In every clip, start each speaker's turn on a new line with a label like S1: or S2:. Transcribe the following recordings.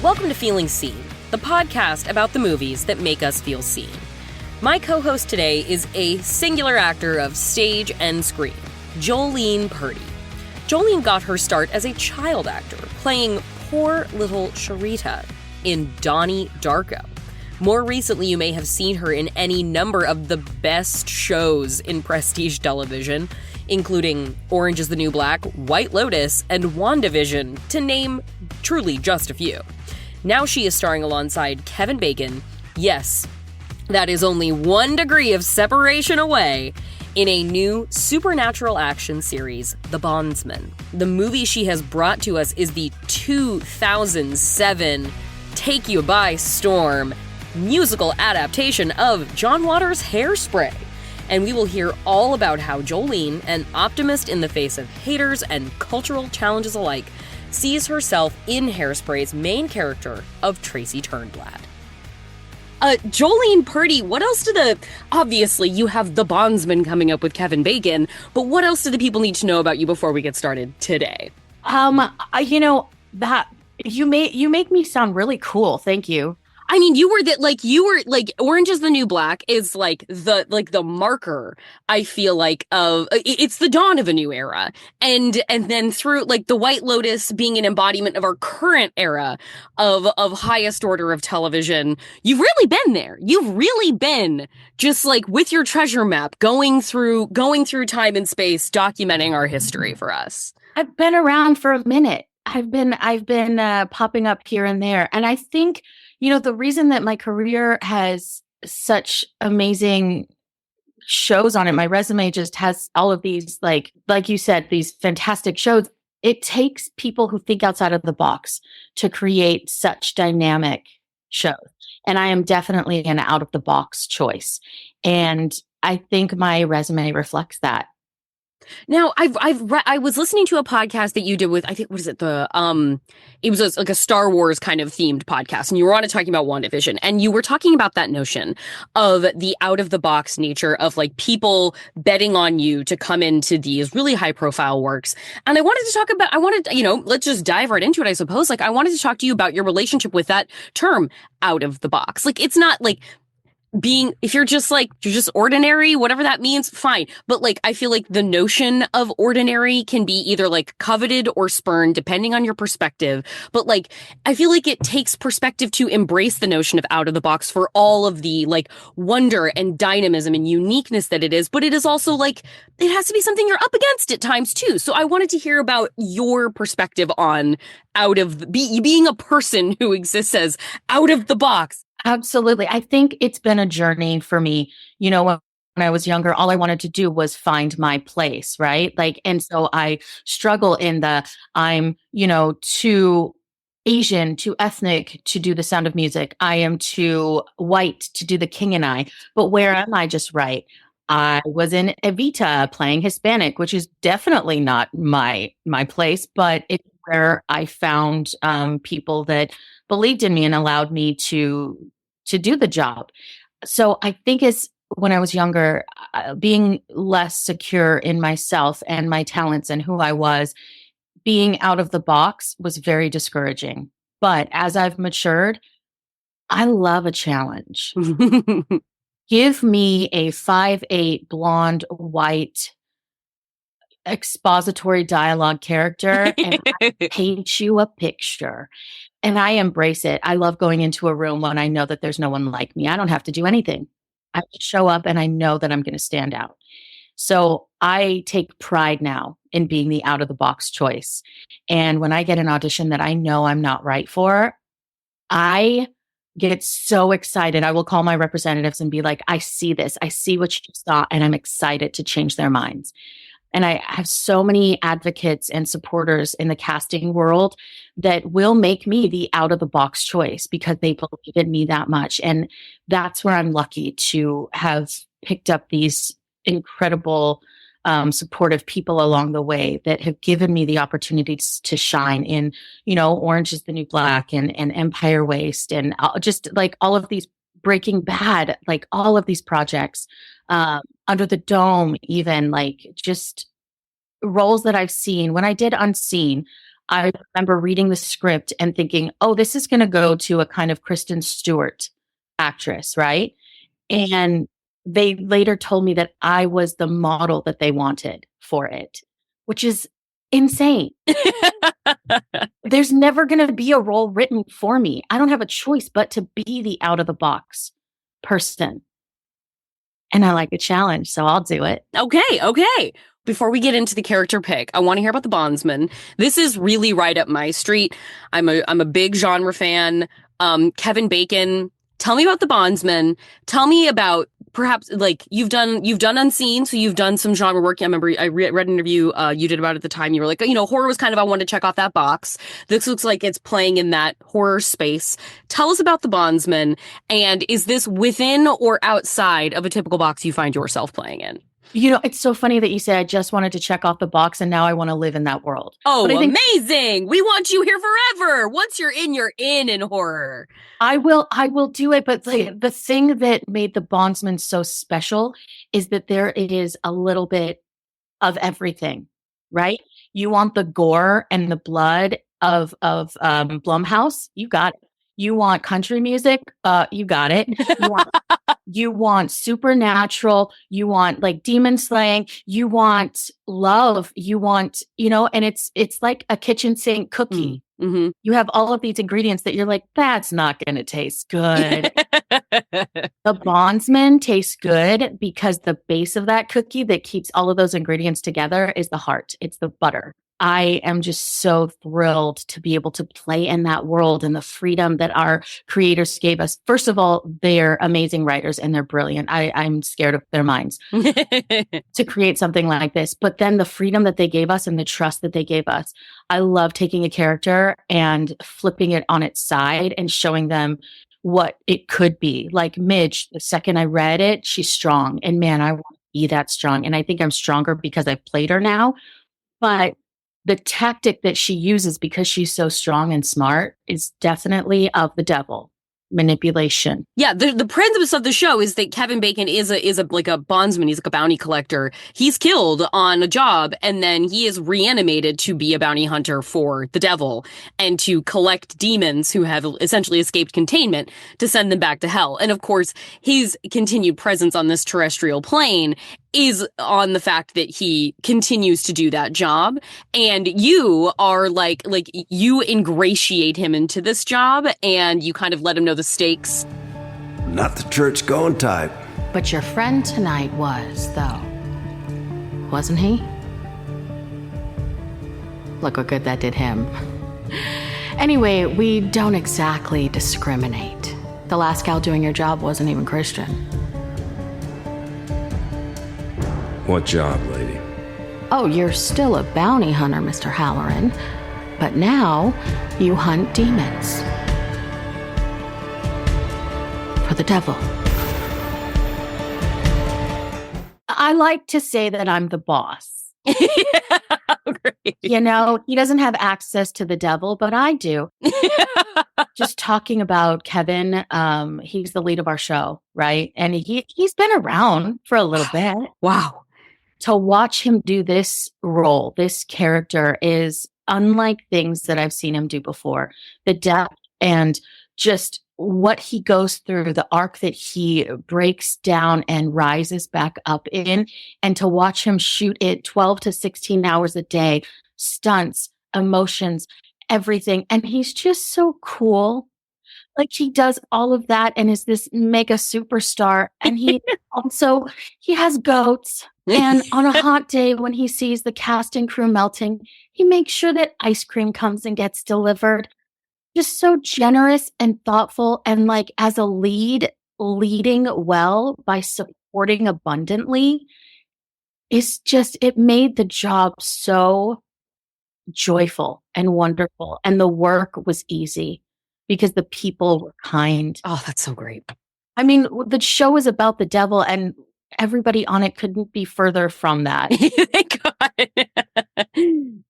S1: Welcome to Feeling Seen, the podcast about the movies that make us feel seen. My co-host today is a singular actor of stage and screen, Jolene Purdy. Jolene got her start as a child actor, playing poor little Sharita in Donnie Darko. More recently, you may have seen her in any number of the best shows in prestige television, including Orange is the New Black, White Lotus, and WandaVision, to name truly just a few. Now she is starring alongside Kevin Bacon, yes, that is only 1 degree of separation away, in a new supernatural action series, The Bondsman. The movie she has brought to us is the 2007 Take You by Storm musical adaptation of John Waters' Hairspray. And we will hear all about how Jolene, an optimist in the face of haters and cultural challenges alike, sees herself in Hairspray's main character of Tracy Turnblad. Jolene Purdy, what else obviously you have The Bondsman coming up with Kevin Bacon, but what else do the people need to know about you before we get started today?
S2: That you make me sound really cool. Thank you.
S1: I mean, you were Orange is the New Black is the marker, I feel like, of it's the dawn of a new era. And then through the White Lotus being an embodiment of our current era of highest order of television, you've really been there. You've really been just with your treasure map going through time and space, documenting our history for us.
S2: I've been around for a minute. I've been popping up here and there. And I think, the reason that my career has such amazing shows on it, my resume just has all of these, like you said, these fantastic shows. It takes people who think outside of the box to create such dynamic shows. And I am definitely an out of the box choice. And I think my resume reflects that.
S1: Now, I was listening to a podcast that you did with, I think, what is it? It was a Star Wars kind of themed podcast, and you were on it talking about WandaVision, and you were talking about that notion of the out of the box nature of people betting on you to come into these really high profile works. And I wanted to let's just dive right into it, I suppose. I wanted to talk to you about your relationship with that term, out of the box. It's not if you're just ordinary, whatever that means, fine. But I feel like the notion of ordinary can be either coveted or spurned depending on your perspective. But I feel like it takes perspective to embrace the notion of out of the box for all of the wonder and dynamism and uniqueness that it is. But it is also it has to be something you're up against at times too. So I wanted to hear about your perspective on being a person who exists as out of the box.
S2: Absolutely. I think it's been a journey for me. When I was younger, all I wanted to do was find my place, right? And so I struggle in I'm, too Asian, too ethnic to do The Sound of Music. I am too white to do The King and I. But where am I just right? I was in Evita playing Hispanic, which is definitely not my place, but it's where I found people that believed in me and allowed me to do the job. So I think when I was younger, being less secure in myself and my talents and who I was, being out of the box was very discouraging. But as I've matured, I love a challenge. Give me a 5'8" blonde, white, expository dialogue character and I paint you a picture. And I embrace it. I love going into a room when I know that there's no one like me. I don't have to do anything. I just show up and I know that I'm going to stand out. So I take pride now in being the out of the box choice. And when I get an audition that I know I'm not right for, I get so excited. I will call my representatives and be like, I see this. I see what you saw, and I'm excited to change their minds. And I have so many advocates and supporters in the casting world that will make me the out of the box choice because they believe in me that much. And that's where I'm lucky to have picked up these incredible, supportive people along the way that have given me the opportunities to shine in, Orange is the New Black and Empire Waste and just all of these Breaking Bad, all of these projects. Under the Dome, even just roles that I've seen. When I did Unseen, I remember reading the script and thinking, oh, this is going to go to a kind of Kristen Stewart actress, right? And they later told me that I was the model that they wanted for it, which is insane. There's never going to be a role written for me. I don't have a choice but to be the out of the box person. And I like a challenge, so I'll do it.
S1: Okay. Before we get into the character pick, I want to hear about the Bondsman. This is really right up my street. I'm a big genre fan. Kevin Bacon. Tell me about the Bondsman. Tell me about perhaps like you've done Unseen, so you've done some genre work. I remember I read an interview you did about it at the time. You were like, horror was kind of I wanted to check off that box. This looks like it's playing in that horror space. Tell us about the Bondsman, and is this within or outside of a typical box you find yourself playing in?
S2: It's so funny that you say I just wanted to check off the box and now I want to live in that world.
S1: Oh, amazing. We want you here forever. Once you're in horror.
S2: I will do it. But the thing that made the Bondsman so special is that there is a little bit of everything, right? You want the gore and the blood of Blumhouse. You got it. You want country music? You got it. You want supernatural. You want like demon slaying. You want love. You want, and it's like a kitchen sink cookie.
S1: Mm-hmm.
S2: You have all of these ingredients that you're like, that's not going to taste good. The Bondsman tastes good because the base of that cookie that keeps all of those ingredients together is the heart. It's the butter. I am just so thrilled to be able to play in that world and the freedom that our creators gave us. First of all, they're amazing writers and they're brilliant. I'm scared of their minds to create something like this. But then the freedom that they gave us and the trust that they gave us. I love taking a character and flipping it on its side and showing them what it could be. Like Midge, the second I read it, she's strong. And man, I want to be that strong. And I think I'm stronger because I've played her now. But the tactic that she uses because she's so strong and smart is definitely of the devil. Manipulation.
S1: Yeah, the premise of the show is that Kevin Bacon is like a bondsman. He's like a bounty collector. He's killed on a job, and then he is reanimated to be a bounty hunter for the devil and to collect demons who have essentially escaped containment to send them back to hell. And of course, his continued presence on this terrestrial plane is on the fact that he continues to do that job, and you are like you ingratiate him into this job, and you kind of let him know the stakes.
S3: Not the church going type.
S2: But your friend tonight was, though. Wasn't he? Look what good that did him. Anyway, we don't exactly discriminate. The last gal doing your job wasn't even Christian.
S3: What job, lady?
S2: Oh, you're still a bounty hunter, Mr. Halloran. But now, you hunt demons. For the devil. I like to say that I'm the boss.
S1: Great.
S2: He doesn't have access to the devil, but I do. Just talking about Kevin, he's the lead of our show, right? And he's been around for a little bit.
S1: Wow.
S2: To watch him do this role, this character is unlike things that I've seen him do before. The depth and just what he goes through, the arc that he breaks down and rises back up in, and to watch him shoot it 12 to 16 hours a day, stunts, emotions, everything. And he's just so cool. Like he does all of that and is this mega superstar. And he has goats. And on a hot day when he sees the cast and crew melting, he makes sure that ice cream comes and gets delivered. Just so generous and thoughtful, and like as a leading well by supporting abundantly it made the job so joyful and wonderful. And the work was easy because the people were kind.
S1: Oh, that's so great.
S2: I mean, the show is about the devil, and everybody on it couldn't be further from that.
S1: Thank God.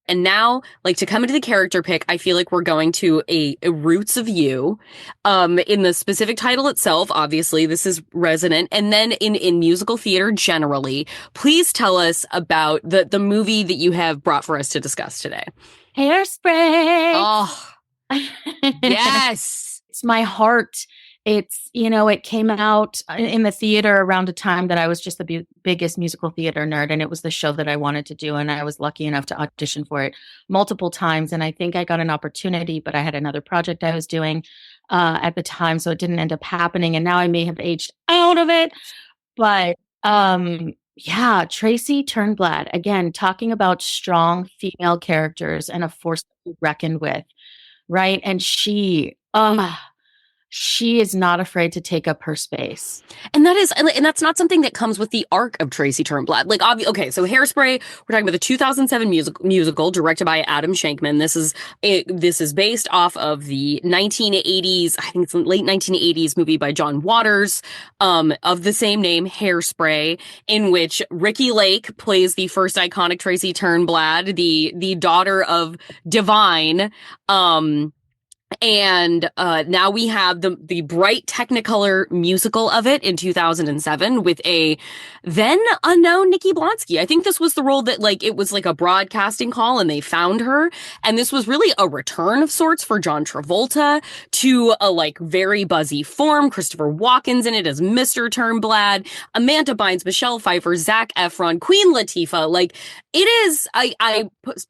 S1: And now, to come into the character pick, I feel like we're going to a Roots of You. In the specific title itself, obviously, this is resonant. And then in musical theater generally, please tell us about the movie that you have brought for us to discuss today.
S2: Hairspray.
S1: Oh, yes.
S2: It's my heart. It's, it came out in the theater around a time that I was just the biggest musical theater nerd. And it was the show that I wanted to do. And I was lucky enough to audition for it multiple times. And I think I got an opportunity, but I had another project I was doing at the time. So it didn't end up happening. And now I may have aged out of it. But yeah, Tracy Turnblad, again, talking about strong female characters and a force to be reckoned with. Right. And she is not afraid to take up her space.
S1: And that's not something that comes with the arc of Tracy Turnblad. Like, okay, so Hairspray, we're talking about the 2007 musical directed by Adam Shankman. This is based off of the 1980s, I think it's late 1980s movie by John Waters, of the same name, Hairspray, in which Ricki Lake plays the first iconic Tracy Turnblad, the daughter of Divine, and now we have the bright Technicolor musical of it in 2007 with a then unknown Nikki Blonsky. I think this was the role that it was like a broadcasting call and they found her. And this was really a return of sorts for John Travolta to a very buzzy form. Christopher Walken's in it as Mr. Turnblad, Amanda Bynes, Michelle Pfeiffer, Zac Efron, Queen Latifah. It is, I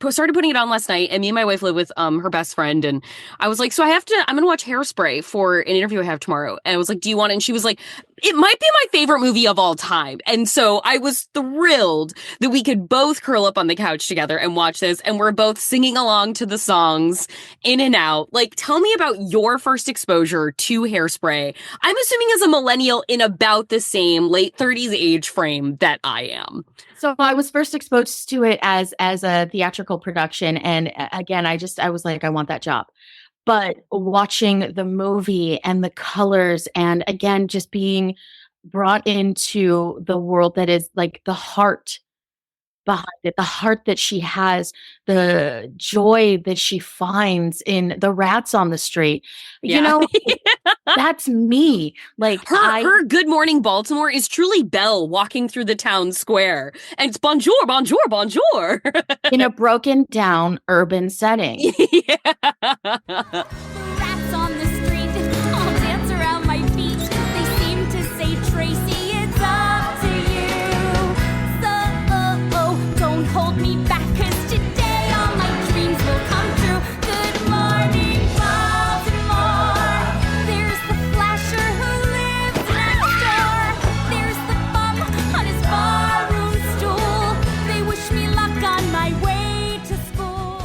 S1: started putting it on last night, and me and my wife live with her best friend, and I was like, so I'm going to watch Hairspray for an interview I have tomorrow. And I was like, do you want it? And she was like, it might be my favorite movie of all time. And so I was thrilled that we could both curl up on the couch together and watch this. And we're both singing along to the songs in and out. Tell me about your first exposure to Hairspray. I'm assuming as a millennial in about the same late 30s age frame that I am.
S2: So I was first exposed to it as a theatrical production. And again, I was like, I want that job. But watching the movie and the colors, and again, just being brought into the world that is the heart behind it, the heart that she has, the joy that she finds in the rats on the street.
S1: Yeah.
S2: That's me.
S1: Her Good Morning Baltimore is truly Belle walking through the town square. And it's bonjour, bonjour, bonjour.
S2: In a broken down urban setting.
S1: Yeah.
S4: Rats on the street all dance around my feet. They seem to say, Tracy, it's up to you. So, don't hold me back, 'cause today all my dreams will come true. Good morning, Baltimore. There's the flasher who lives next door. There's the bum on his barroom stool. They wish me luck on my way to school.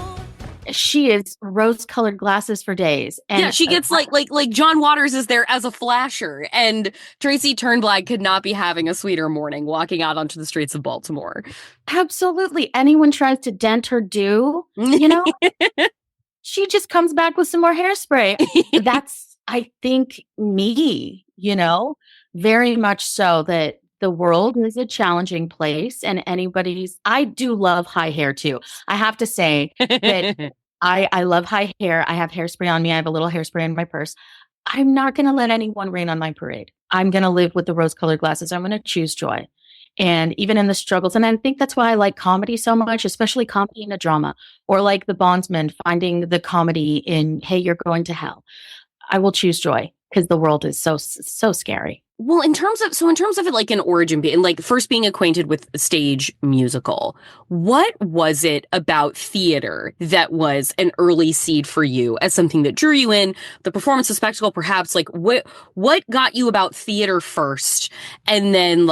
S2: She is rose-colored glasses for days. And
S1: yeah, she gets like John Waters is there as a flasher, and Tracy Turnblad could not be having a sweeter morning walking out onto the streets of Baltimore.
S2: Absolutely. Anyone tries to dent her due, she just comes back with some more hairspray. That's, I think, me, very much so, that the world is a challenging place, and I do love high hair too. I have to say that I love high hair. I have hairspray on me. I have a little hairspray in my purse. I'm not going to let anyone rain on my parade. I'm going to live with the rose-colored glasses. I'm going to choose joy. And even in the struggles, and I think that's why I like comedy so much, especially comedy in a drama, or like the Bondsman, finding the comedy in, hey, you're going to hell. I will choose joy because the world is so scary.
S1: Well, in terms of it, an origin, and first being acquainted with a stage musical, what was it about theater that was an early seed for you as something that drew you in? The performance, the spectacle, perhaps. What got you about theater first, and then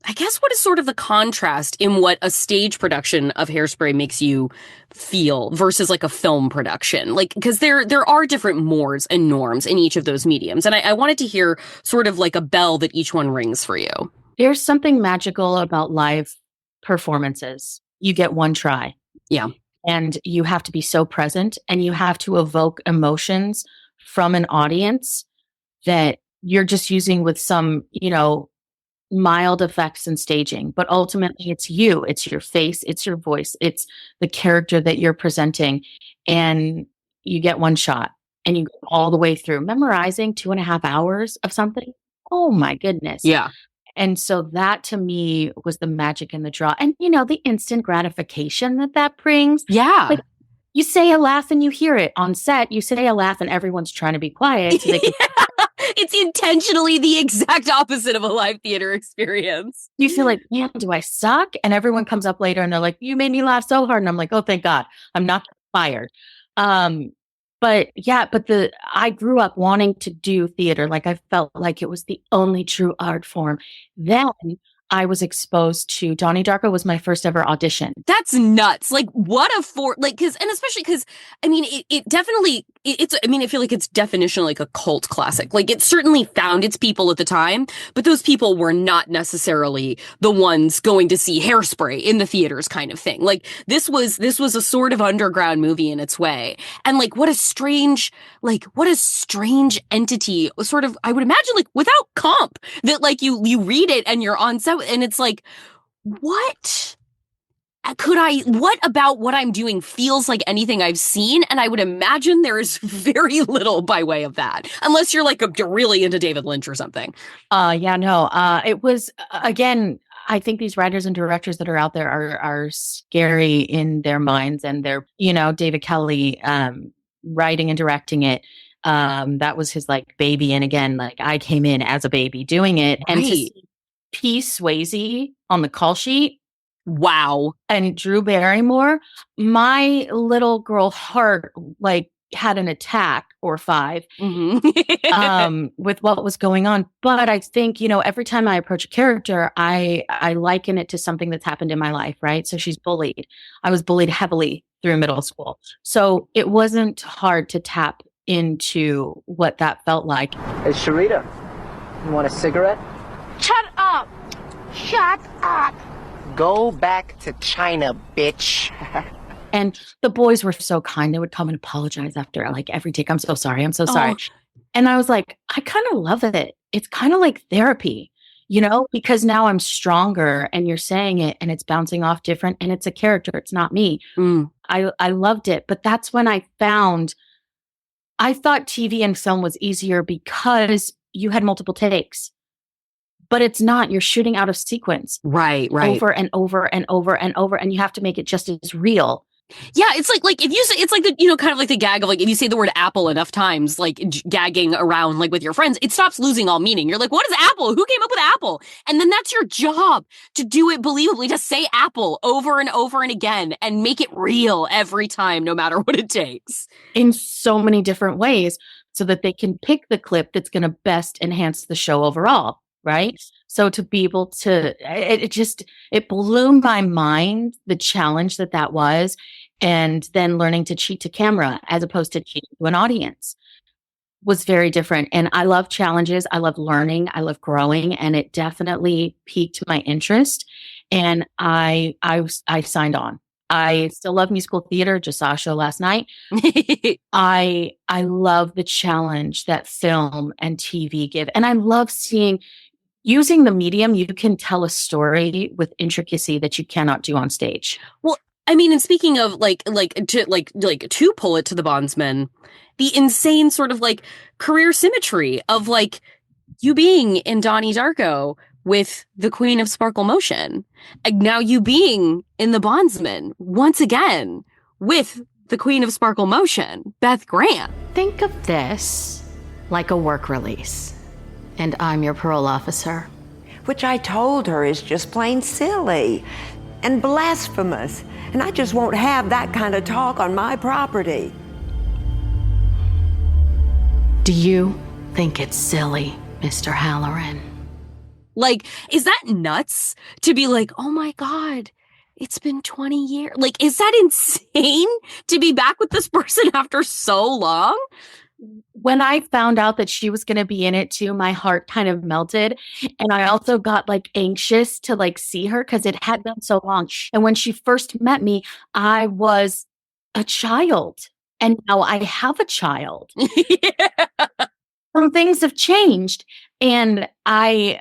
S1: I guess what is sort of the contrast in what a stage production of Hairspray makes you feel versus a film production? Because there are different mores and norms in each of those mediums. And I wanted to hear sort of a bell that each one rings for you.
S2: There's something magical about live performances. You get one try.
S1: Yeah.
S2: And you have to be so present, and you have to evoke emotions from an audience that you're just using with some, mild effects and staging, but ultimately it's your face, it's your voice, it's the character that you're presenting, and you get one shot and you go all the way through. Memorizing 2.5 hours of something, oh my goodness.
S1: Yeah.
S2: And so that to me was the magic and the draw, and the instant gratification that brings.
S1: Yeah.
S2: You say a laugh and you hear it. On set, you say a laugh and everyone's trying to be quiet so they can
S1: It's intentionally the exact opposite of a live theater experience.
S2: you feel like, man, do I suck? And everyone comes up later and they're like, you made me laugh so hard. And I'm like, oh, thank God, I'm not fired. But I grew up wanting to do theater. Like I felt like it was the only true art form. Then I was exposed to Donnie Darko was my first ever audition.
S1: That's nuts. Like what cause, and especially cause I mean, it definitely, I feel like it's definitionally like a cult classic. Like it certainly found its people at the time, but those people were not necessarily the ones going to see Hairspray in the theaters kind of thing. Like this was a sort of underground movie in its way. And like, what a strange entity, sort of, I would imagine like without comp that like you read it and you're on set and it's like, what about what I'm doing feels like anything I've seen? And I would imagine there is very little by way of that, unless you're really into David Lynch or something.
S2: It was, again, I think these writers and directors that are out there are scary in their minds, and they're, David Kelly, writing and directing it. That was his like baby. And again, like I came in as a baby doing it,
S1: right.
S2: And to see P. Swayze on the call sheet.
S1: Wow.
S2: And Drew Barrymore, my little girl heart like had an attack or 5 with what was going on. But I think, every time I approach a character, I liken it to something that's happened in my life, right? So she's bullied. I was bullied heavily through middle school. So it wasn't hard to tap into what that felt like.
S5: Hey, Sharita, you want a cigarette?
S6: Shut up! Shut up!
S5: Go back to China, bitch.
S2: And the boys were so kind. They would come and apologize after like every take. I'm so sorry. I'm so sorry. And I was like, I kind of love it. It's kind of like therapy, because now I'm stronger and you're saying it and it's bouncing off different and it's a character. It's not me. I loved it. But that's when I thought TV and film was easier because you had multiple takes. But it's not. You're shooting out of sequence.
S1: Right.
S2: Over and over and over and over. And you have to make it just as real.
S1: Yeah, it's like if you say, it's like the, kind of like the gag of like, if you say the word apple enough times, like gagging around like with your friends, it stops losing all meaning. You're like, what is apple? Who came up with apple? And then that's your job, to do it believably, to say apple over and over and again and make it real every time, no matter what it takes.
S2: In so many different ways so that they can pick the clip that's going to best enhance the show overall. Right. So to be able to, it blew my mind, the challenge that was, and then learning to cheat to camera as opposed to cheating to an audience was very different. And I love challenges. I love learning. I love growing, and it definitely piqued my interest. And I signed on. I still love musical theater. Just saw a show last night. I love the challenge that film and TV give. And I love using the medium, you can tell a story with intricacy that you cannot do on stage.
S1: Well, I mean, and speaking of to pull it to the Bondsman, the insane sort of like career symmetry of like you being in Donnie Darko with the Queen of Sparkle Motion, and now you being in the Bondsman once again with the Queen of Sparkle Motion, Beth Grant.
S7: Think of this like a work release. And I'm your parole officer.
S8: Which I told her is just plain silly and blasphemous. And I just won't have that kind of talk on my property.
S7: Do you think it's silly, Mr. Halloran?
S1: Like, is that nuts to be like, oh my God, it's been 20 years? Like, is that insane to be back with this person after so long?
S2: When I found out that she was going to be in it too, my heart kind of melted. And I also got like anxious to like see her because it had been so long. And when she first met me, I was a child. And now I have a child.
S1: Yeah.
S2: Some things have changed. And I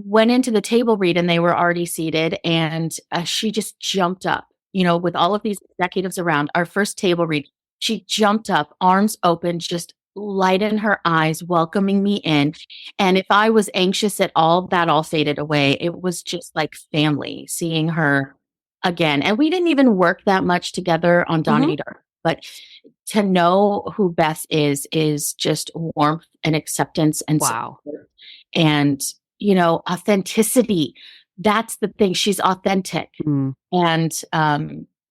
S2: went into the table read and they were already seated. And she just jumped up, with all of these executives around. Our first table read, she jumped up, arms open, just light in her eyes, welcoming me in. And if I was anxious at all, that all faded away. It was just like family, seeing her again. And we didn't even work that much together on Donnie Darko. But to know who Beth is just warmth and acceptance and
S1: Wow.
S2: support and, you know, authenticity. That's the thing. She's authentic. And,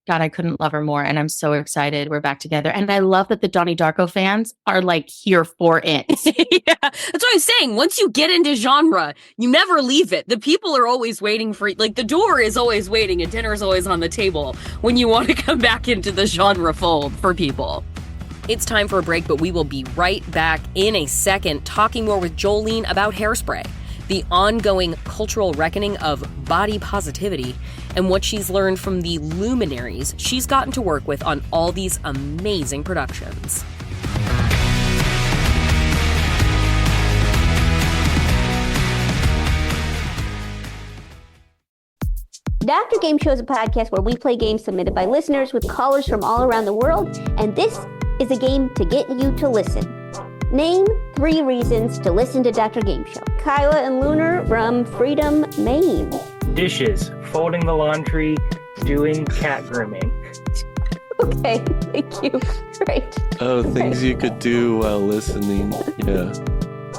S2: God, I couldn't love her more. And I'm so excited we're back together. And I love that the Donnie Darko fans are like here for it.
S1: Yeah, that's what I was saying. Once you get into genre, you never leave it. The people are always waiting for, like, the door is always waiting and dinner is always on the table when you want to come back into the genre fold for people. It's time for a break, but we will be right back in a second talking more with Jolene about Hairspray, the ongoing cultural reckoning of body positivity, and what she's learned from the luminaries she's gotten to work with on all these amazing productions.
S9: Dr. Game Show is a podcast where we play games submitted by listeners with callers from all around the world, and this is a game to get you to listen. Name 3 reasons to listen to Dr. Game Show. Kyla and Lunar from Freedom, Maine.
S10: Dishes, folding the laundry, doing cat grooming.
S9: Okay, thank you. Great.
S11: Oh, things you could do while listening. Yeah.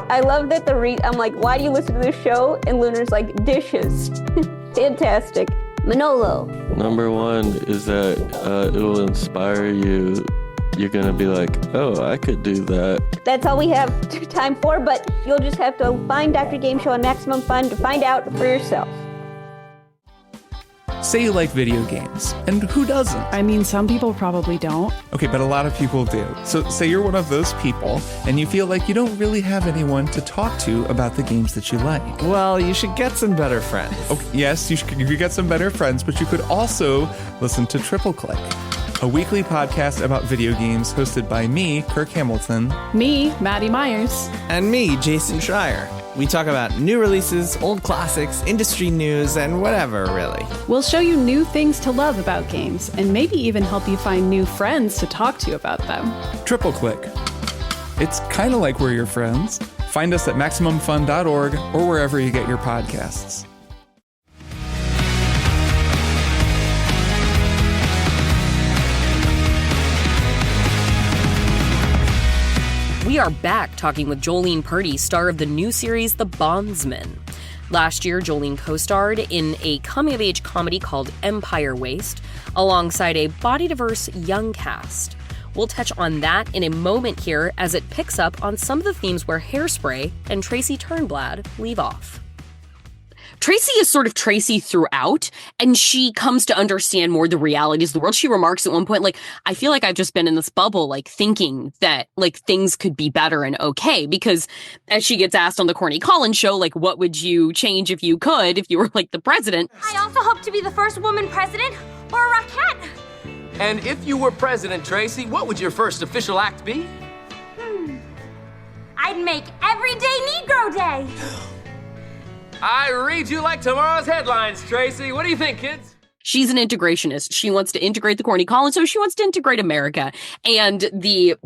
S9: I love that I'm like, why do you listen to this show? And Lunar's like, dishes. Fantastic. Manolo.
S11: Number 1 is that it will inspire you. You're going to be like, oh, I could do that.
S9: That's all we have time for, but you'll just have to find Dr. Game Show on Maximum Fun to find out for yourself.
S12: Say you like video games, and who doesn't?
S13: I mean, some people probably don't.
S12: Okay, but a lot of people do. So say you're one of those people, and you feel like you don't really have anyone to talk to about the games that you like.
S14: Well, you should get some better friends.
S12: Okay, yes, you get some better friends, but you could also listen to Triple Click, a weekly podcast about video games hosted by me, Kirk Hamilton.
S13: Me, Maddie Myers.
S14: And me, Jason Schreier. We talk about new releases, old classics, industry news, and whatever, really.
S13: We'll show you new things to love about games, and maybe even help you find new friends to talk to about them.
S12: Triple Click. It's kind of like we're your friends. Find us at MaximumFun.org or wherever you get your podcasts.
S1: We are back talking with Jolene Purdy, star of the new series The Bondsman. Last year, Jolene co-starred in a coming-of-age comedy called Empire Waste, alongside a body-diverse young cast. We'll touch on that in a moment here as it picks up on some of the themes where Hairspray and Tracy Turnblad leave off. Tracy is sort of Tracy throughout, and she comes to understand more the realities of the world. She remarks at one point, like, I feel like I've just been in this bubble, like, thinking that, like, things could be better and okay, because as she gets asked on the Corny Collins show, like, what would you change if you could, if you were, like, the president?
S4: I also hope to be the first woman president or a Rockette.
S15: And if you were president, Tracy, what would your first official act be?
S4: I'd make Everyday Negro Day.
S15: I read you like tomorrow's headlines, Tracy. What do you think, kids?
S1: She's an integrationist. She wants to integrate the Corny Collins, so she wants to integrate America. And the,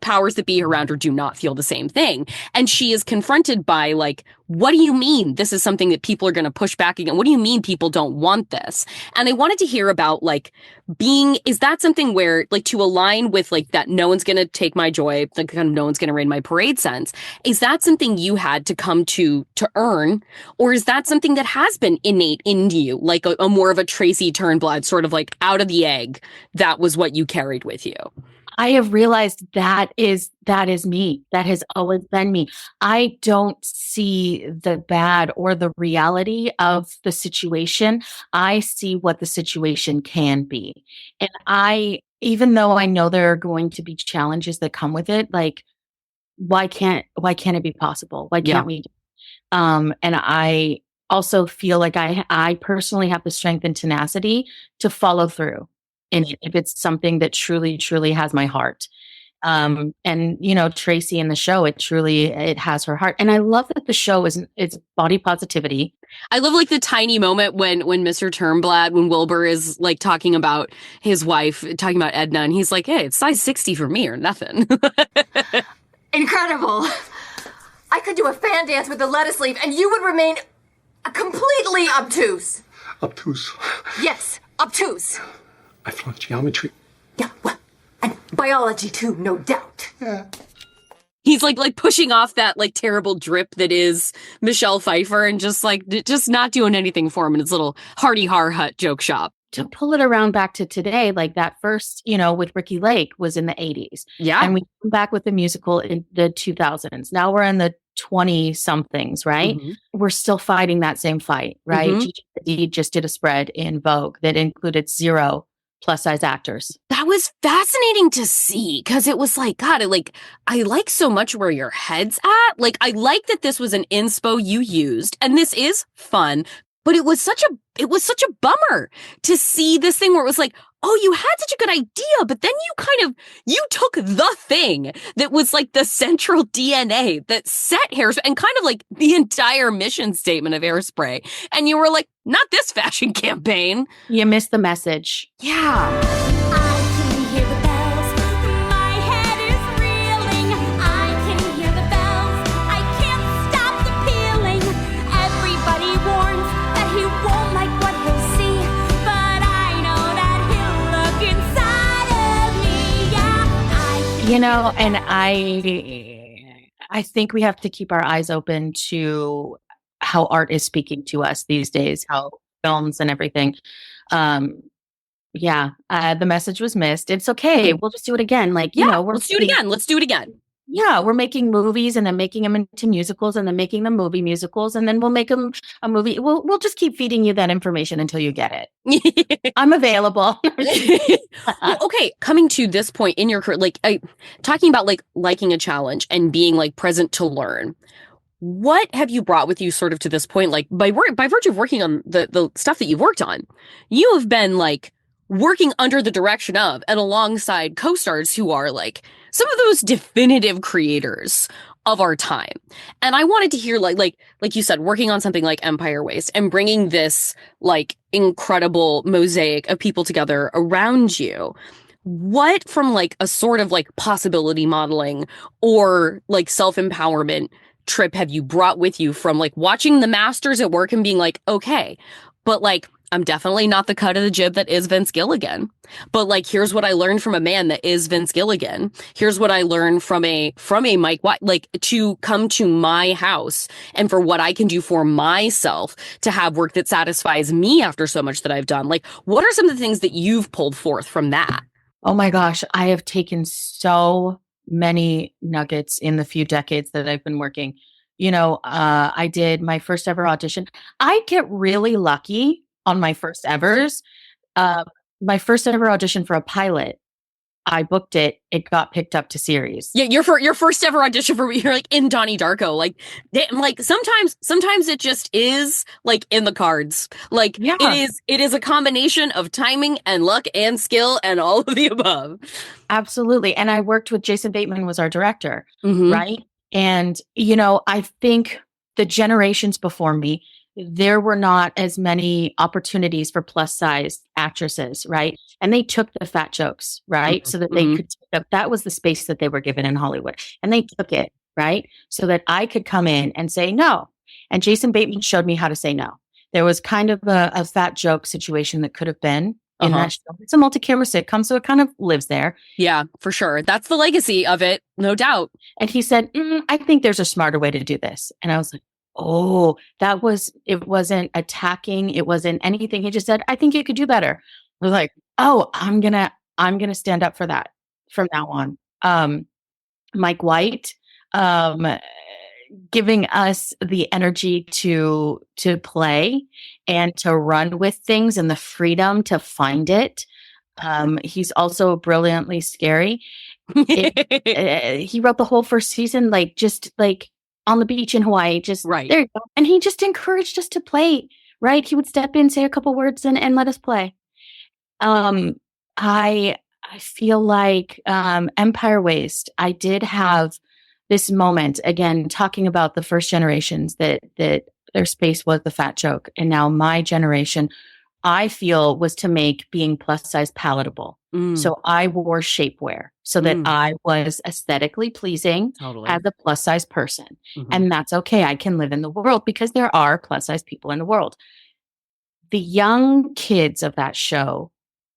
S1: powers that be around her do not feel the same thing. And she is confronted by, like, what do you mean this is something that people are going to push back against? What do you mean people don't want this? And I wanted to hear about, like, is that something where, like, to align with, like, that no one's going to take my joy, like, kind of no one's going to rain my parade sense, is that something you had to come to earn? Or is that something that has been innate into you, like a more of a Tracy Turnblad, sort of like out of the egg, that was what you carried with you?
S2: I have realized that is me. That has always been me. I don't see the bad or the reality of the situation. I see what the situation can be. And even though I know there are going to be challenges that come with it, like, why can't it be possible? Why can't we? And I also feel like I personally have the strength and tenacity to follow through. And if it's something that truly, truly has my heart. And, Tracy in the show, it has her heart. And I love that the show it's body positivity.
S1: I love, like, the tiny moment when Mr. Turnblad, when Wilbur is, like, talking about his wife, talking about Edna, and he's like, hey, it's size 60 for me or nothing.
S16: Incredible. I could do a fan dance with a lettuce leaf and you would remain completely obtuse.
S17: Obtuse?
S16: Yes, obtuse.
S17: I flunked geometry.
S16: Yeah, well, and Biology too, no doubt.
S1: He's like pushing off that like terrible drip that is Michelle Pfeiffer and just not doing anything for him in his little Hardy Har Hut joke shop.
S2: To pull it around back to today, like that first, with Ricky Lake was in the 80s.
S1: Yeah.
S2: And we come back with the musical in the 2000s. Now we're in the 20 somethings, right?
S1: Mm-hmm.
S2: We're still fighting that same fight, right?
S1: Mhm.
S2: Gigi Hadid just did a spread in Vogue that included 0 plus size actors.
S1: That was fascinating to see because it was like, God, I like so much where your head's at. Like, I like that this was an inspo you used, and this is fun. But it was such a bummer to see this thing where it was like, oh, you had such a good idea, but then you took the thing that was like the central DNA that set Hairspray and kind of like the entire mission statement of Hairspray. And you were like, not this fashion campaign.
S2: You missed the message.
S1: Yeah.
S2: And I think we have to keep our eyes open to how art is speaking to us these days, how films and everything. The message was missed. It's okay. We'll just do it again.
S1: Let's do it again. Let's do it again.
S2: Yeah, we're making movies and then making them into musicals and then making them movie musicals and then we'll make them a movie. We'll just keep feeding you that information until you get it. I'm available.
S1: Well, okay, coming to this point in your career, talking about liking a challenge and being present to learn. What have you brought with you sort of to this point? Like by virtue of working on the stuff that you've worked on, you have been working under the direction of and alongside co-stars who are some of those definitive creators of our time. And I wanted to hear like you said, working on something like Empire Waste and bringing this incredible mosaic of people together around you. What from a sort of possibility modeling or self-empowerment trip have you brought with you from watching the masters at work and being okay, but I'm definitely not the cut of the jib that is Vince Gilligan. But here's what I learned from a man that is Vince Gilligan. Here's what I learned from a Mike White, to come to my house and for what I can do for myself to have work that satisfies me after so much that I've done. What are some of the things that you've pulled forth from that?
S2: Oh my gosh, I have taken so many nuggets in the few decades that I've been working. I did my first ever audition. I get really lucky on my first evers. My first ever audition for a pilot, I booked it. It got picked up to series.
S1: Yeah, your first ever audition for you're in Donnie Darko. Sometimes it just is in the cards. It is a combination of timing and luck and skill and all of the above.
S2: Absolutely. And I worked with Jason Bateman was our director,
S1: Mm-hmm.
S2: right? And I think the generations before me, there were not as many opportunities for plus size actresses, right? And they took the fat jokes, right?
S1: Mm-hmm.
S2: So that they could, that was the space that they were given in Hollywood. And they took it, right? So that I could come in and say no. And Jason Bateman showed me how to say no. There was kind of a fat joke situation that could have been in that show. It's a multi-camera sitcom, so it kind of lives there.
S1: Yeah, for sure. That's the legacy of it, no doubt.
S2: And he said, I think there's a smarter way to do this. And I was like, oh, it wasn't attacking. It wasn't anything. He just said, I think you could do better. I was like, oh, I'm going to stand up for that from now on. Mike White, giving us the energy to play and to run with things and the freedom to find it. He's also brilliantly scary. He wrote the whole first season, on the beach in Hawaii, just
S1: right
S2: there you go. And he just encouraged us to play, right? He would step in, say a couple words and let us play. I feel like, Empire Waste, I did have this moment again, talking about the first generations that their space was the fat joke. And now my generation, I feel, was to make being plus size palatable. So I wore shapewear so that I was aesthetically pleasing as a plus size person.
S1: Mm-hmm.
S2: And that's okay. I can live in the world because there are plus size people in the world. The young kids of that show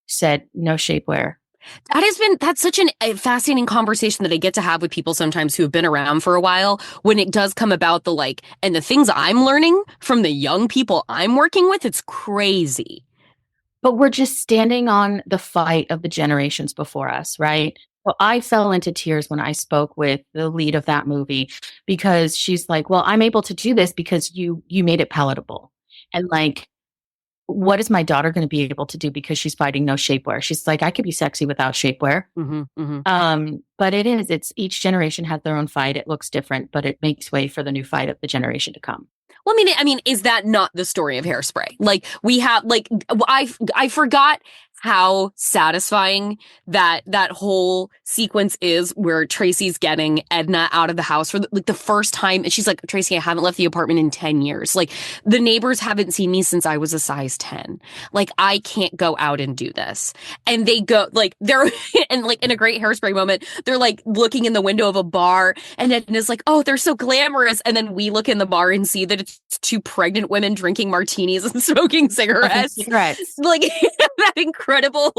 S2: said, no shapewear.
S1: That's such a fascinating conversation that I get to have with people sometimes who have been around for a while when it does come about and the things I'm learning from the young people I'm working with, it's crazy.
S2: But we're just standing on the fight of the generations before us, right? Well, I fell into tears when I spoke with the lead of that movie because she's like, well, I'm able to do this because you made it palatable. And like, what is my daughter going to be able to do because she's fighting no shapewear? She's like, I could be sexy without shapewear. But it's each generation has their own fight. It looks different, but it makes way for the new fight of the generation to come.
S1: Well, I mean, is that not the story of Hairspray? Like we have, I forgot how satisfying that whole sequence is where Tracy's getting Edna out of the house for the first time. And she's like, Tracy, I haven't left the apartment in 10 years. Like the neighbors haven't seen me since I was a size 10. Like I can't go out and do this. And they go they're and in a great Hairspray moment, they're like looking in the window of a bar and Edna's like, oh, they're so glamorous. And then we look in the bar and see that it's two pregnant women drinking martinis and smoking cigarettes. Like that incredible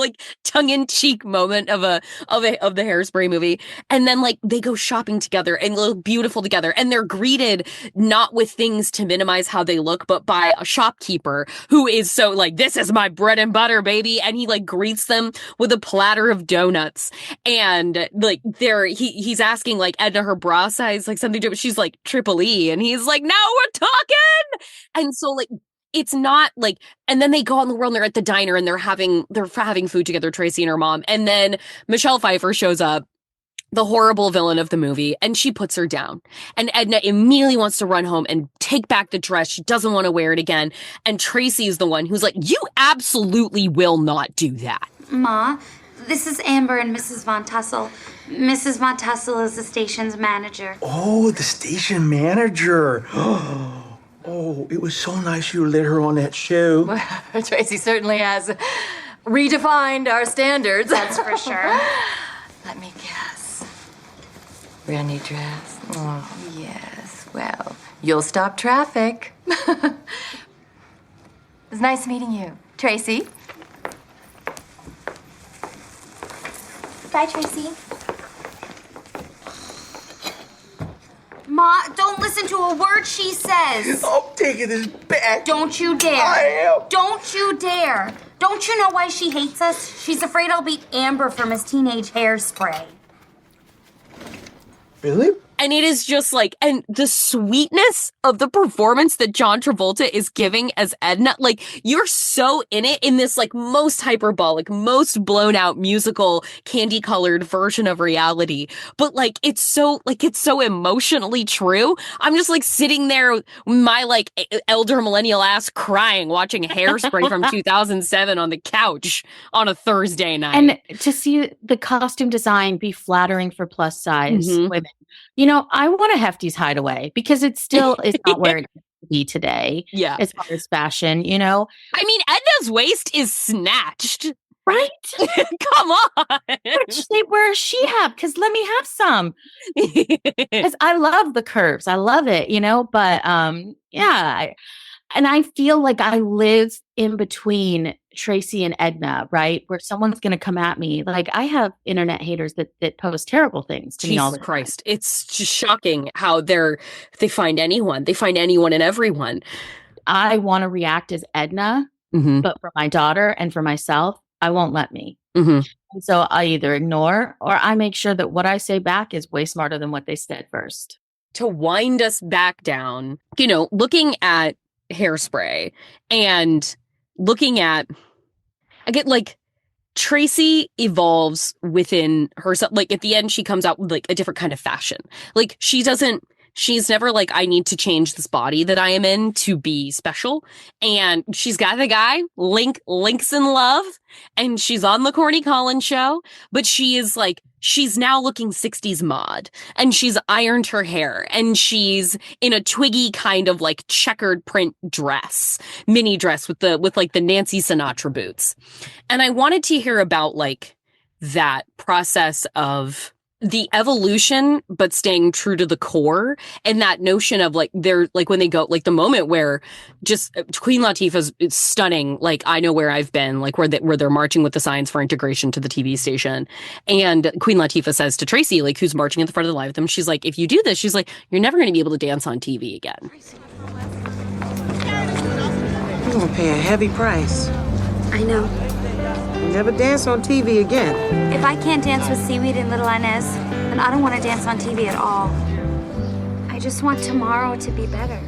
S1: tongue-in-cheek moment of the Hairspray movie. And then they go shopping together and look beautiful together. And they're greeted not with things to minimize how they look, but by a shopkeeper who is so this is my bread and butter, baby. And he greets them with a platter of donuts. And he's asking Edna her bra size, something to, she's like triple E. And he's like, now we're talking. And so it's not and then they go out in the world and they're at the diner and they're having food together, Tracy and her mom. And then Michelle Pfeiffer shows up, the horrible villain of the movie, and she puts her down. And Edna immediately wants to run home and take back the dress. She doesn't want to wear it again. And Tracy is the one who's like, you absolutely will not do that.
S17: Ma, this is Amber and Mrs. Von Tussle. Mrs. Von Tussle is the station's manager.
S18: Oh, the station manager. Oh, it was so nice you let her on that show.
S16: Well, Tracy certainly has redefined our standards.
S17: That's for sure.
S16: Let me guess. We're gonna need dress. Oh, yes. Well, you'll stop traffic. It was nice meeting you, Tracy.
S17: Bye, Tracy. Ma, don't listen to a word she says.
S18: I'm taking this back.
S17: Don't you dare.
S18: I am.
S17: Don't you dare. Don't you know why she hates us? She's afraid I'll beat Amber for Miss Teenage Hairspray.
S18: Really?
S1: And it is just and the sweetness of the performance that John Travolta is giving as Edna, you're so in it in this most hyperbolic, most blown out musical candy colored version of reality. But it's so emotionally true. I'm just sitting there with my elder millennial ass crying, watching Hairspray from 2007 on the couch on a Thursday night.
S2: And to see the costume design be flattering for plus size women. I want a Hefty's hideaway because it still is not where it needs to be today.
S1: Yeah.
S2: As far as fashion,
S1: I mean, Edna's waist is snatched.
S2: Right?
S1: Come on.
S2: Where does she have? Because let me have some. Because I love the curves. I love it, but yeah. And I feel like I live in between Tracy and Edna, right? Where someone's going to come at me. I have internet haters that post terrible things to me all the time.
S1: Christ. It's just shocking how they find anyone. They find anyone and everyone.
S2: I want to react as Edna, but for my daughter and for myself, I won't let me. And so I either ignore or I make sure that what I say back is way smarter than what they said first.
S1: To wind us back down, looking at Hairspray and looking at, I get Tracy evolves within herself. At the end, she comes out with a different kind of fashion. She's never I need to change this body that I am in to be special. And she's got the guy, Link's in love, and she's on the Corny Collins show, but she is she's now looking 60s mod, and she's ironed her hair, and she's in a twiggy kind of checkered print dress, mini dress with the Nancy Sinatra boots. And I wanted to hear about that process of the evolution, but staying true to the core, and that notion of like they're like when they go like the moment where just Queen Latifah's stunning, like I know where I've been, like where they're marching with the signs for integration to the TV station, and Queen Latifah says to Tracy, like who's marching at the front of the line with them, she's like, if you do this, she's like, you're never going to be able to dance on TV again.
S19: You're gonna pay a heavy price.
S17: I know.
S19: You'll never dance on TV again.
S17: If I can't dance with Seaweed and Little Inez, then I don't want to dance on TV at all. I just want tomorrow to be better.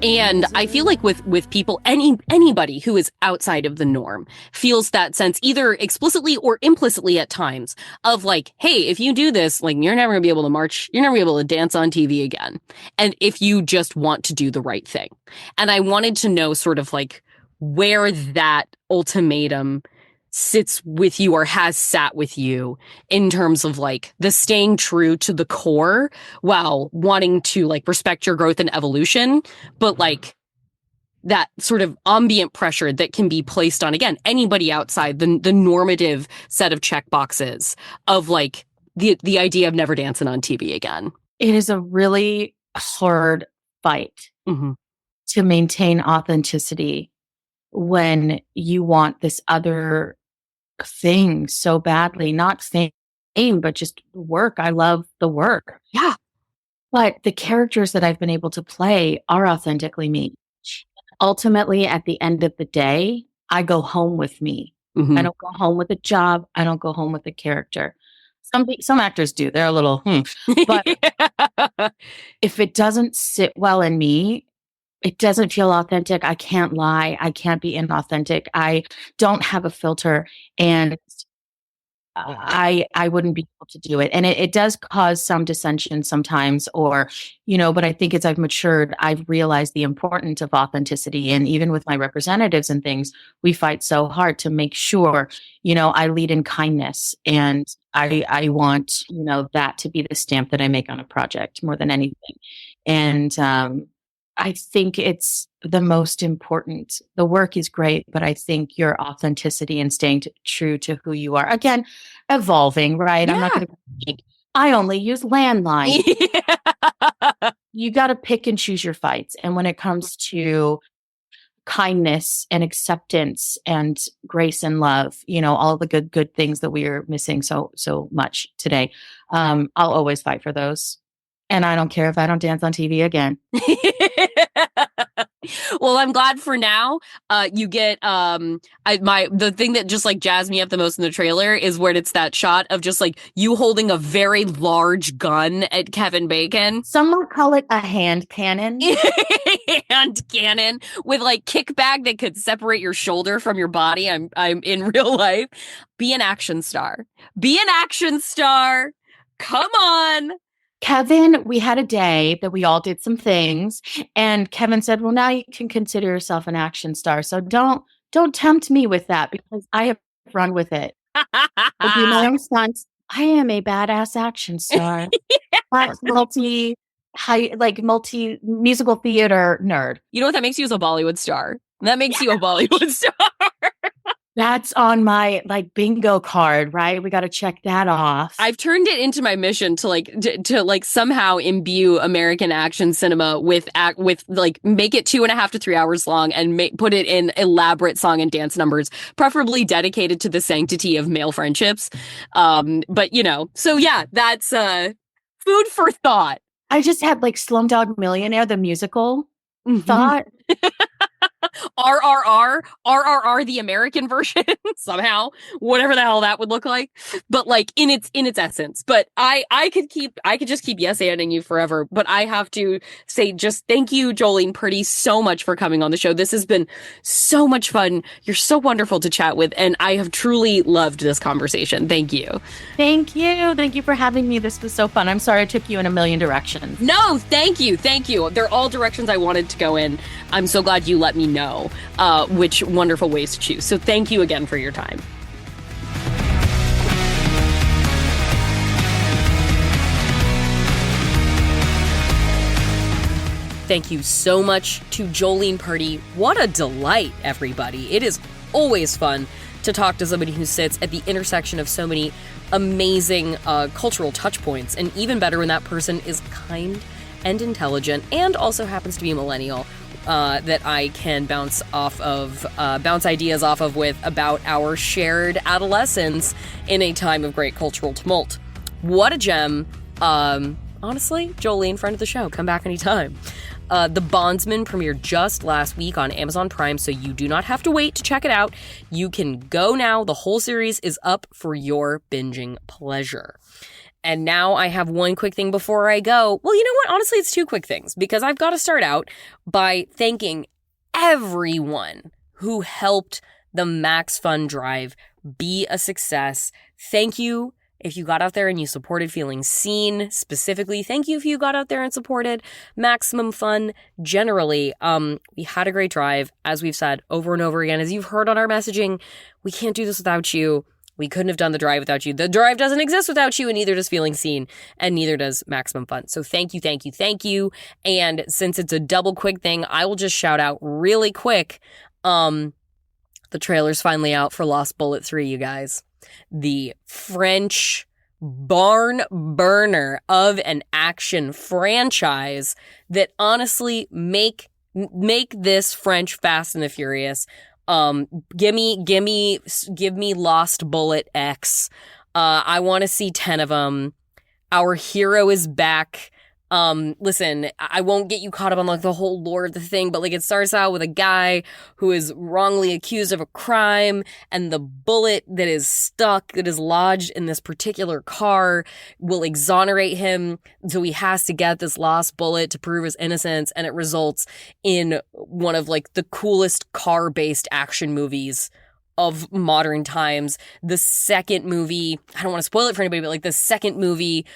S1: And I feel like with people, anybody who is outside of the norm feels that sense either explicitly or implicitly at times of like, hey, if you do this, like you're never gonna be able to march, you're never gonna be able to dance on TV again. And if you just want to do the right thing. And I wanted to know sort of like where that ultimatum sits with you or has sat with you in terms of like the staying true to the core while wanting to like respect your growth and evolution, but like that sort of ambient pressure that can be placed on, again, anybody outside the normative set of check boxes of like the idea of never dancing on TV again.
S2: It is a really hard fight to maintain authenticity when you want this other thing so badly, not fame, but just work. I love the work.
S1: Yeah.
S2: But the characters that I've been able to play are authentically me. Ultimately, at the end of the day, I go home with me. I don't go home with a job. I don't go home with a character. Some actors do. They're a little, But if it doesn't sit well in me, it doesn't feel authentic. I can't lie. I can't be inauthentic. I don't have a filter, and I wouldn't be able to do it. And it does cause some dissension sometimes, or, but I think as I've matured, I've realized the importance of authenticity. And even with my representatives and things, we fight so hard to make sure, I lead in kindness, and I want, that to be the stamp that I make on a project more than anything. And, I think it's the most important. The work is great, but I think your authenticity and staying true to who you are. Again, evolving, right?
S1: Yeah.
S2: I'm not going to. I only use landline. You got to pick and choose your fights. And when it comes to kindness and acceptance and grace and love, all the good things that we are missing so much today, I'll always fight for those. And I don't care if I don't dance on TV again.
S1: Well, I'm glad for now. You get the thing that just like jazzed me up the most in the trailer is where it's that shot of just like you holding a very large gun at Kevin Bacon.
S2: Some would call it a hand cannon.
S1: Hand cannon with like kickback that could separate your shoulder from your body. I'm in real life. Be an action star. Be an action star. Come on.
S2: Kevin, we had a day that we all did some things, and Kevin said, well, now you can consider yourself an action star. So don't tempt me with that, because I have run with it. I'll do my own stunts. I am a badass action star. multi musical theater nerd.
S1: You know what that makes you? Is a Bollywood star. That makes you a Bollywood star.
S2: That's on my bingo card, right? We got to check that off.
S1: I've turned it into my mission to somehow imbue American action cinema with make it 2.5 to 3 hours long and put it in elaborate song and dance numbers, preferably dedicated to the sanctity of male friendships. But so yeah, that's food for thought.
S2: I just had Slumdog Millionaire, the musical thought.
S1: RRR, the American version somehow, whatever the hell that would look like, but in its essence. But I could just keep yes-anding you forever, but I have to say just thank you, Jolene Purdy, so much for coming on the show. This has been so much fun. You're so wonderful to chat with, and I have truly loved this conversation. Thank you.
S2: Thank you for having me. This was so fun. I'm sorry I took you in a million directions.
S1: No, thank you. They're all directions I wanted to go in. I'm so glad you let me know which wonderful ways to choose. So thank you again for your time. Thank you so much to Jolene Purdy. What a delight, everybody. It is always fun to talk to somebody who sits at the intersection of so many amazing cultural touch points, and even better when that person is kind and intelligent and also happens to be a millennial that I can bounce ideas off of with about our shared adolescence in a time of great cultural tumult. What a gem. Honestly, Jolene, friend of the show, come back anytime. The Bondsman premiered just last week on Amazon Prime, so you do not have to wait to check it out. You can go now. The whole series is up for your binging pleasure. And now I have one quick thing before I go. Well, you know what? Honestly, it's two quick things, because I've got to start out by thanking everyone who helped the Max Fun Drive be a success. Thank you if you got out there and you supported Feeling Seen specifically. Thank you if you got out there and supported Maximum Fun generally. We had a great drive, as we've said over and over again. As you've heard on our messaging, we can't do this without you. We couldn't have done the drive without you. The drive doesn't exist without you, and neither does Feeling Seen, and neither does Maximum Fun. So thank you, thank you, thank you. And since it's a double quick thing, I will just shout out really quick. The trailer's finally out for Lost Bullet 3, you guys. The French barn burner of an action franchise that honestly make this French Fast and the Furious. Give me Lost Bullet X. I want to see 10 of them. Our hero is back. Listen, I won't get you caught up on like the whole lore of the thing, but like it starts out with a guy who is wrongly accused of a crime, and the bullet that is lodged in this particular car will exonerate him. So he has to get this lost bullet to prove his innocence, and it results in one of like the coolest car-based action movies of modern times. The second movie, I don't want to spoil it for anybody, but like the second movie,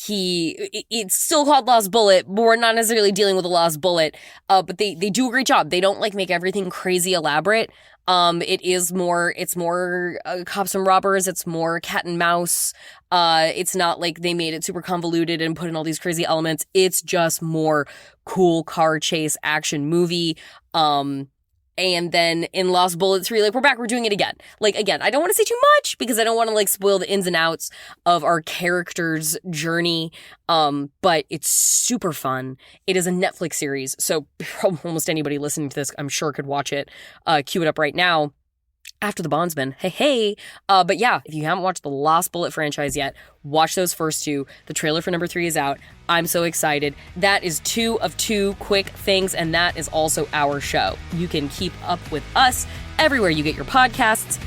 S1: it's still called Lost Bullet, but we're not necessarily dealing with a lost bullet. But they do a great job. They don't like make everything crazy elaborate. It's more cops and robbers. It's more cat and mouse. It's not like they made it super convoluted and put in all these crazy elements. It's just more cool car chase action movie. And then in Lost Bullet 3, like, we're back, we're doing it again. Like, again, I don't want to say too much because I don't want to, like, spoil the ins and outs of our character's journey. But it's super fun. It is a Netflix series, so almost anybody listening to this, I'm sure, could watch it. Cue it up right now. After the Bondsman, hey. But yeah, if you haven't watched the Lost Bullet franchise yet, watch those first two. The trailer for number 3 is out. I'm so excited. That is 2 of 2 quick things, and that is also our show. You can keep up with us everywhere you get your podcasts.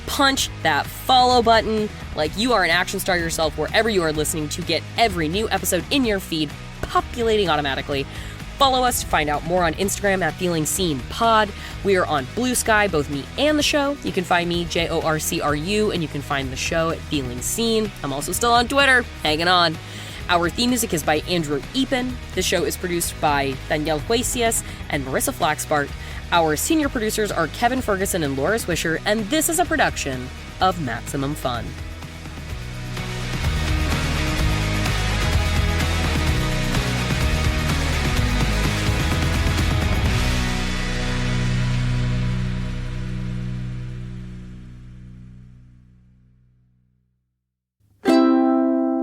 S1: Punch that follow button like you are an action star yourself wherever you are listening to get every new episode in your feed, populating automatically. Follow us to find out more on Instagram at Feeling Seen Pod. We are on Blue Sky, both me and the show. You can find me, JORCRU, and you can find the show at Feeling Seen. I'm also still on Twitter, hanging on. Our theme music is by Andrew Epen. The show is produced by Danielle Huesias and Marissa Flaxbart. Our senior producers are Kevin Ferguson and Laura Swisher, and this is a production of Maximum Fun.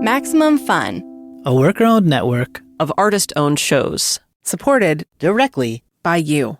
S20: Maximum Fun,
S21: a worker-owned network
S22: of artist-owned shows,
S21: supported directly by you.